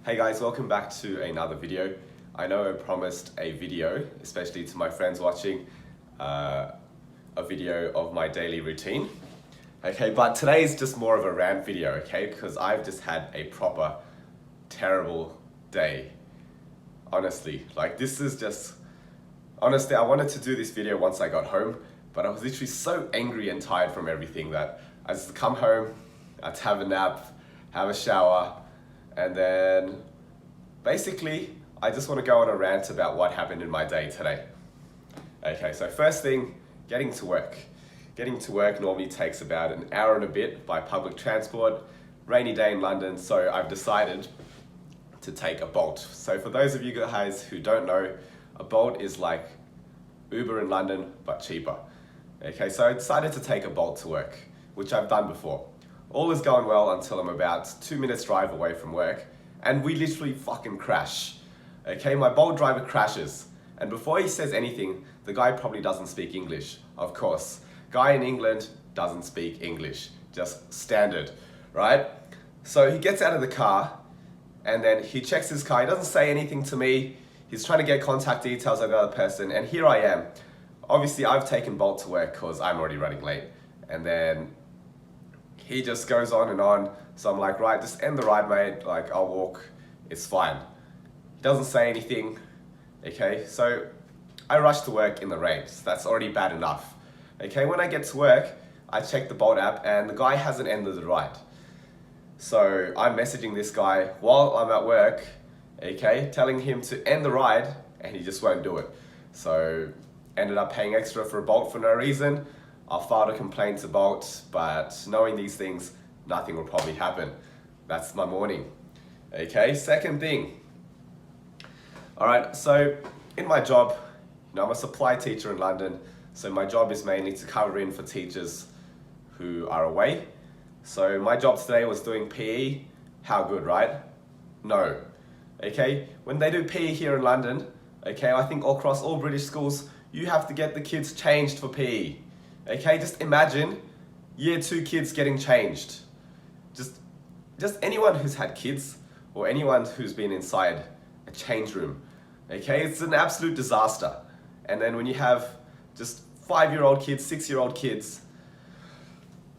Hey guys, welcome back to another video. I know I promised a video, especially to my friends watching, a video of my daily routine. Okay, but today is just more of a rant video, okay? Because I've just had a proper terrible day. Honestly, honestly, I wanted to do this video once I got home, but I was literally so angry and tired from everything that I just come home, I'd have a nap, have a shower, and then basically I just want to go on a rant about what happened in my day today. Okay, so first thing, getting to work. Getting to work normally takes about an hour and a bit by public transport. Rainy day in London, so I've decided to take a Bolt. So for those of you guys who don't know, a Bolt is like Uber in London, but cheaper. Okay, so I decided to take a Bolt to work, which I've done before. All is going well until I'm about 2 minutes drive away from work, and we literally fucking crash. Okay, my Bolt driver crashes, and before he says anything, the guy probably doesn't speak English, of course. Guy in England doesn't speak English, just standard, right? So he gets out of the car, and then he checks his car, he doesn't say anything to me, he's trying to get contact details of the other person, and here I am. Obviously I've taken Bolt to work because I'm already running late, and then he just goes on, so I'm like, right, just end the ride, mate, like, I'll walk, it's fine. He doesn't say anything, okay, so I rush to work in the rain, so that's already bad enough. Okay, when I get to work, I check the Bolt app, and the guy hasn't ended the ride. So I'm messaging this guy while I'm at work, okay, telling him to end the ride, and he just won't do it. So ended up paying extra for a Bolt for no reason. I'll file a complaint to Bolt, but knowing these things, nothing will probably happen. That's my morning. Okay, second thing. All right, so in my job, I'm a supply teacher in London, so my job is mainly to cover in for teachers who are away. So my job today was doing PE. How good, right? No. Okay, when they do PE here in London, okay, I think all across all British schools, you have to get the kids changed for PE. Okay, just imagine year 2 kids getting changed. Just anyone who's had kids or anyone who's been inside a change room. Okay, it's an absolute disaster. And then when you have just 5-year-old kids, 6-year-old kids,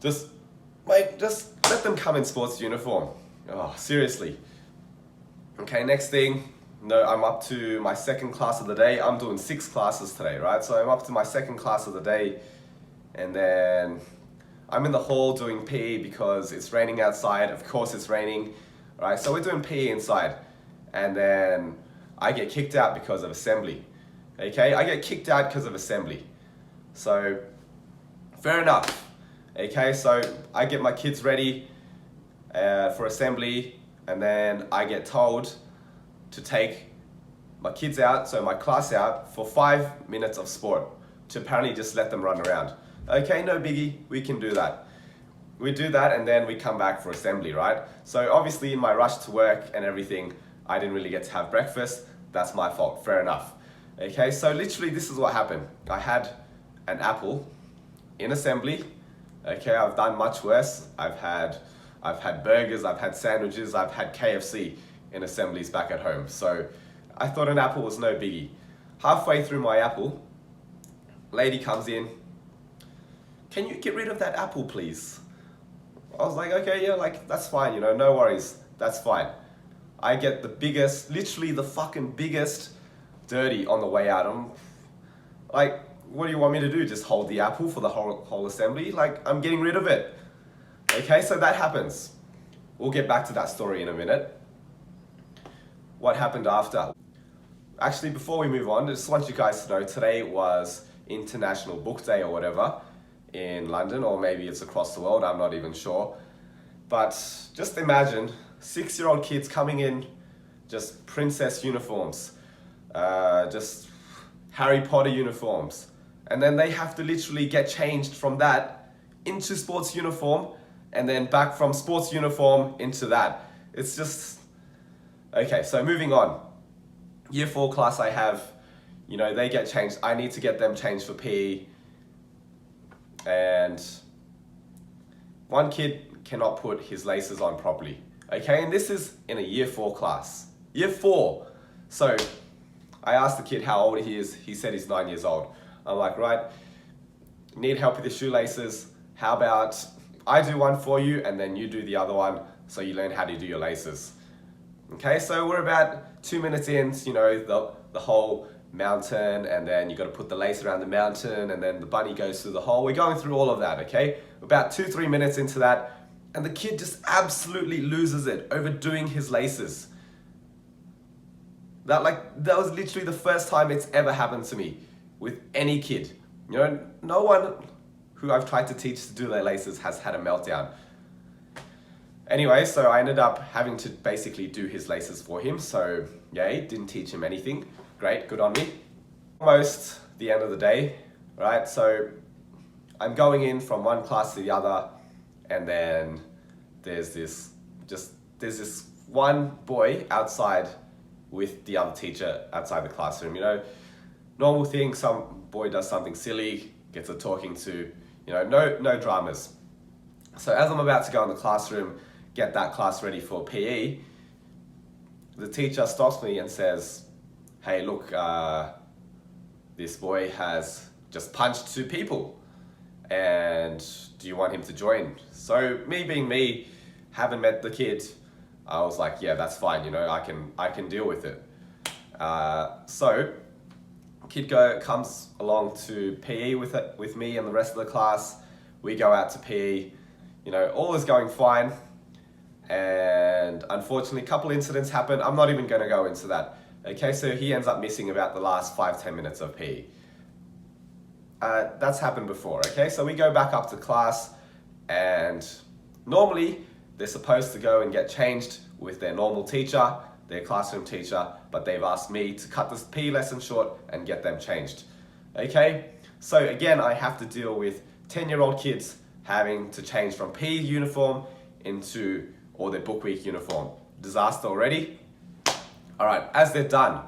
just let them come in sports uniform. Oh, seriously. Okay, next thing, I'm up to my second class of the day. I'm doing 6 classes today, right? So I'm up to my second class of the day, and then I'm in the hall doing PE because it's raining outside. Of course it's raining, right? So we're doing PE inside, and then I get kicked out because of assembly. Okay, I get kicked out because of assembly. So, fair enough. Okay, so I get my kids ready for assembly, and then I get told to take my kids out, so my class out, for 5 minutes of sport, to apparently just let them run around. Okay, no biggie, we can do that. We do that, and then we come back for assembly, right? So obviously in my rush to work and everything, I didn't really get to have breakfast. That's my fault, fair enough. Okay, so literally this is what happened. I had an apple in assembly. Okay, I've done much worse. I've had burgers, I've had sandwiches, I've had KFC in assemblies back at home. So I thought an apple was no biggie. Halfway through my apple, lady comes in, can you get rid of that apple, please? I was like, okay, yeah, like, that's fine, no worries, that's fine. I get the biggest, literally the fucking biggest dirty on the way out. I'm like, what do you want me to do? Just hold the apple for the whole assembly? Like, I'm getting rid of it. Okay, so that happens. We'll get back to that story in a minute. What happened after? Actually, before we move on, I just want you guys to know today was International Book Day or whatever in London, or maybe it's across the world, I'm not even sure. But just imagine 6-year-old kids coming in, just princess uniforms, just Harry Potter uniforms, and then they have to literally get changed from that into sports uniform, and then back from sports uniform into that. It's just, okay, so moving on. Year 4 class I have, they get changed. I need to get them changed for PE. And one kid cannot put his laces on properly. Okay, and this is in a year 4 class. Year 4. So I asked the kid how old he is. He said he's 9 years old. I'm like, right, need help with your shoelaces. How about I do one for you and then you do the other one so you learn how to do your laces. Okay, so we're about 2 minutes in, you know, the whole mountain, and then you got to put the lace around the mountain, and then the bunny goes through the hole. We're going through all of that, okay? About 2-3 minutes into that, and the kid just absolutely loses it over doing his laces. That was literally the first time it's ever happened to me with any kid. You know, no one who I've tried to teach to do their laces has had a meltdown. Anyway, so I ended up having to basically do his laces for him. So yay, didn't teach him anything. Great, good on me. Almost the end of the day, right? So I'm going in from one class to the other, and then there's this one boy outside with the other teacher outside the classroom. You know, normal thing, some boy does something silly, gets a talking to, you know, no dramas. So as I'm about to go in the classroom, get that class ready for PE, the teacher stops me and says, hey, look, this boy has just punched 2 people, and do you want him to join? So me being me, haven't met the kid, I was like, yeah, that's fine, you know, I can deal with it. So kid comes along to PE with me and the rest of the class. We go out to PE, you know, all is going fine. And unfortunately, a couple incidents happen. I'm not even going to go into that. Okay, so he ends up missing about the last 5-10 minutes of PE. That's happened before, okay? So we go back up to class, and normally they're supposed to go and get changed with their normal teacher, their classroom teacher, but they've asked me to cut this PE lesson short and get them changed. Okay, so again, I have to deal with 10-year-old kids having to change from PE uniform into or their book week uniform. Disaster already. All right, as they're done,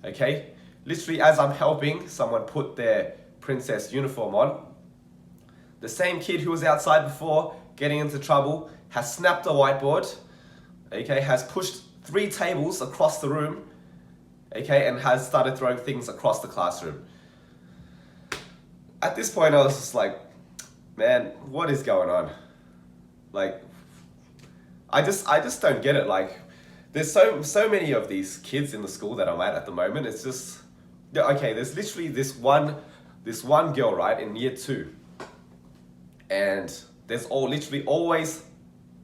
okay, literally as I'm helping someone put their princess uniform on, the same kid who was outside before getting into trouble has snapped a whiteboard, okay, has pushed 3 tables across the room, okay, and has started throwing things across the classroom. At this point, I was just like, man, what is going on? Like, I just don't get it. Like, there's so many of these kids in the school that I'm at the moment. It's just, okay, there's literally this one girl, right, in year 2. And there's literally always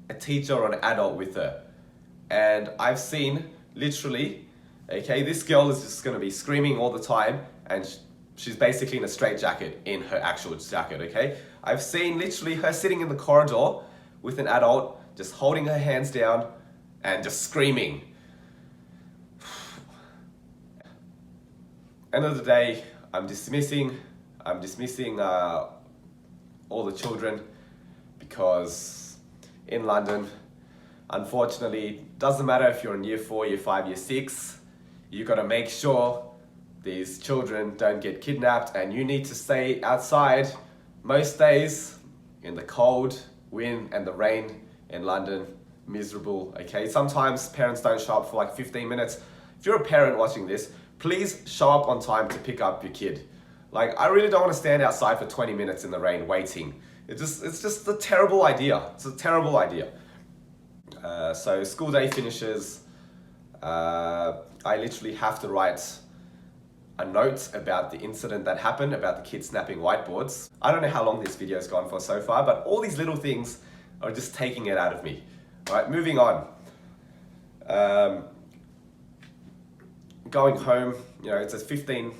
a teacher or an adult with her. And I've seen literally, okay, this girl is just gonna be screaming all the time, and she's basically in a straitjacket in her actual jacket, okay? I've seen literally her sitting in the corridor with an adult, just holding her hands down and just screaming. End of the day, I'm dismissing all the children, because in London, unfortunately, doesn't matter if you're in year 4, year 5, year 6, you gotta make sure these children don't get kidnapped, and you need to stay outside most days in the cold, wind and the rain in London. Miserable, okay? Sometimes parents don't show up for like 15 minutes. If you're a parent watching this, please show up on time to pick up your kid. Like, I really don't want to stand outside for 20 minutes in the rain waiting. It's just a terrible idea. It's a terrible idea. So school day finishes. I literally have to write a note about the incident that happened, about the kids snapping whiteboards. I don't know how long this video's gone for so far, but all these little things are just taking it out of me. All right, moving on. Going home, you know, it's a 10-15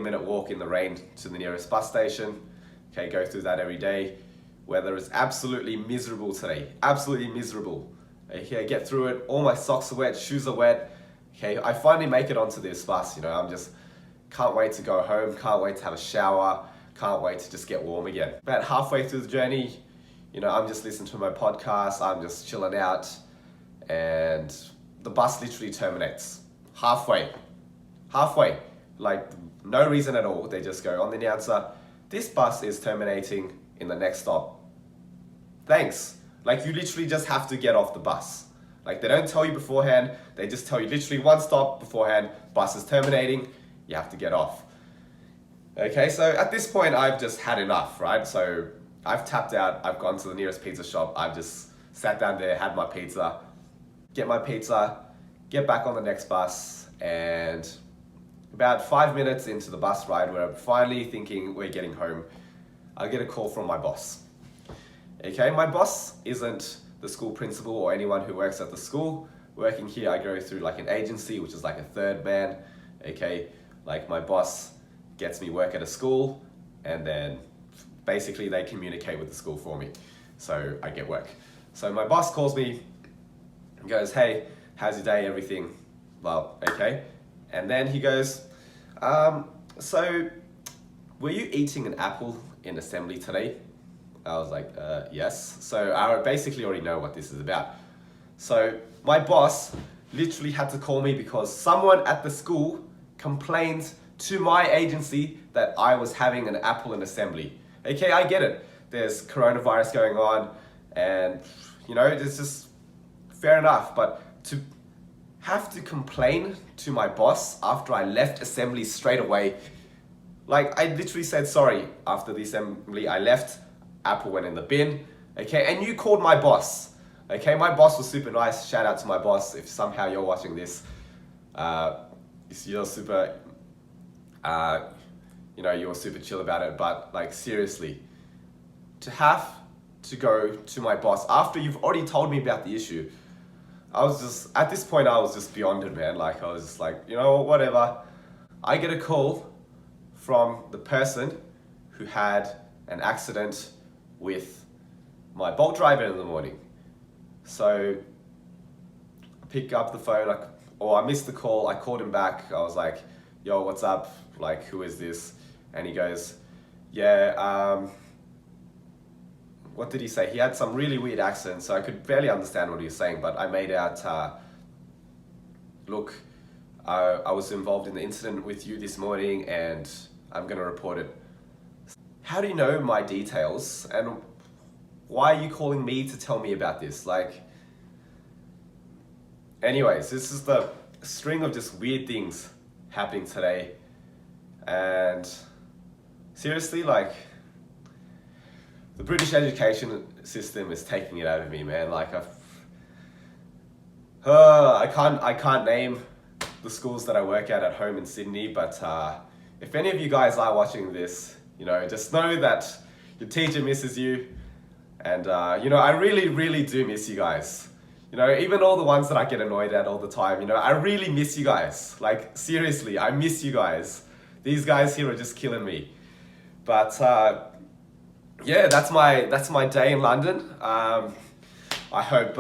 minute walk in the rain to the nearest bus station. Okay, go through that every day. Weather is absolutely miserable today, absolutely miserable. Okay, get through it. All my socks are wet, shoes are wet. Okay, I finally make it onto this bus, you know, I'm just, can't wait to go home, can't wait to have a shower, can't wait to just get warm again. About halfway through the journey, you know, I'm just listening to my podcast, I'm just chilling out, and the bus literally terminates. Halfway, like no reason at all. They just go on the announcer, this bus is terminating in the next stop. Thanks. Like, you literally just have to get off the bus. Like, they don't tell you beforehand, they just tell you literally one stop beforehand, bus is terminating, you have to get off. Okay, so at this point I've just had enough, right? So I've tapped out, I've gone to the nearest pizza shop, I've just sat down there, had my pizza, get back on the next bus, and about 5 minutes into the bus ride, where I'm finally thinking we're getting home, I get a call from my boss. Okay, my boss isn't the school principal or anyone who works at the school. Working here, I go through like an agency, which is like a third man. Okay, like my boss gets me work at a school, and then basically they communicate with the school for me. So I get work. So my boss calls me and goes, "Hey, how's your day, everything?" Well, okay. And then he goes, "So were you eating an apple in assembly today?" I was like, yes. So I basically already know what this is about. So my boss literally had to call me because someone at the school complained to my agency that I was having an apple in assembly. Okay, I get it. There's coronavirus going on, and you know, it's just fair enough. But to have to complain to my boss after I left assembly straight away, like, I literally said sorry after the assembly, I left, apple went in the bin, okay, and you called my boss, okay, my boss was super nice, shout out to my boss, if somehow you're watching this, you're super, you know, you're super chill about it, but like, seriously, to have to go to my boss after you've already told me about the issue, I was just, at this point, I was just beyond it, man. Like, I was just like, you know, whatever. I get a call from the person who had an accident with my Bolt driver in the morning. So I pick up the phone, or I missed the call, I called him back. I was like, "Yo, what's up? Like, who is this?" And he goes, "Yeah, what did he say?" He had some really weird accent, so I could barely understand what he was saying, but I made out, "Look, I was involved in the incident with you this morning, and I'm gonna report it." How do you know my details, and why are you calling me to tell me about this? Like, anyways, this is the string of just weird things happening today, and seriously, like, the British education system is taking it out of me, man. Like, I can't name the schools that I work at home in Sydney, but if any of you guys are watching this, you know, just know that your teacher misses you, and you know, I really, really do miss you guys. You know, even all the ones that I get annoyed at all the time, you know, I really miss you guys. Like, seriously, I miss you guys. These guys here are just killing me. But yeah, that's my day in London. I hope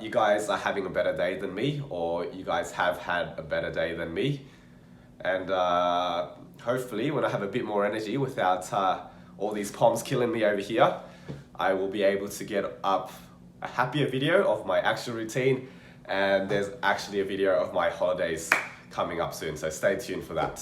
you guys are having a better day than me, or you guys have had a better day than me. And hopefully, when I have a bit more energy without all these POMs killing me over here, I will be able to get up a happier video of my actual routine, and there's actually a video of my holidays coming up soon, so stay tuned for that.